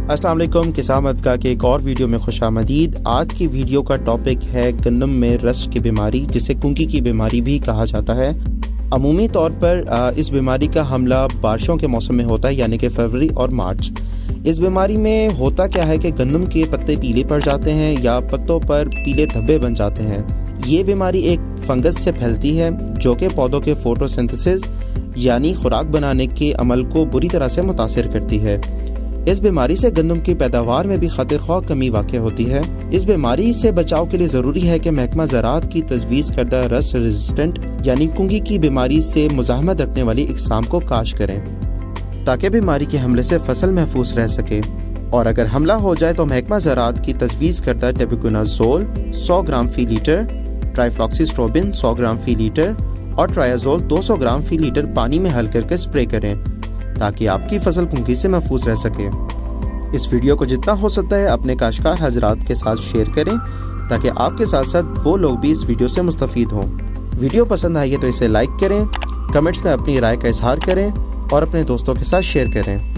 अस्सलाम वालेकुम, किसान मदका के एक और वीडियो में खुशामदीद। आज की वीडियो का टॉपिक है गंदम में रस्ट की बीमारी, जिसे कुंकी की बीमारी भी कहा जाता है। अमूमी तौर पर इस बीमारी का हमला बारिशों के मौसम में होता है, यानी कि फरवरी और मार्च। इस बीमारी में होता क्या है कि गंदम के पत्ते पीले पड़ जाते हैं या पत्तों पर पीले धब्बे बन जाते हैं। ये बीमारी एक फंगस से फैलती है जो कि पौधों के फोटोसिंथेसिस यानी खुराक बनाने के अमल को बुरी तरह से मुतासिर करती है। इस बीमारी से गंदम की पैदावार में भी खतरख्वाह कमी वाक़ई होती है। इस बीमारी से बचाव के लिए ज़रूरी है कि महकमा ज़राअत की तजवीज़ करदा रस्ट रेजिस्टेंट यानी कुंकी की बीमारी से मुज़ाहमत रखने वाली इकसाम को काश करें ताकि बीमारी के हमले से फसल महफूज रह सके। और अगर हमला हो जाए तो महकमा ज़राअत की तजवीज़ करदा टेबुकोनाज़ोल 100 ग्राम फी लीटर, ट्राइफ्लॉक्सीस्ट्रोबिन 100 ग्राम फी लीटर और ट्रायाजोल 200 ग्राम फी लीटर पानी में हल करके स्प्रे करें ताकि आपकी फसल कुंकी से महफूज रह सके। इस वीडियो को जितना हो सकता है अपने काश्तकार हजरात के साथ शेयर करें ताकि आपके साथ साथ वो लोग भी इस वीडियो से मुस्तफ़ीद हों। वीडियो पसंद आई है तो इसे लाइक करें, कमेंट्स में अपनी राय का इजहार करें और अपने दोस्तों के साथ शेयर करें।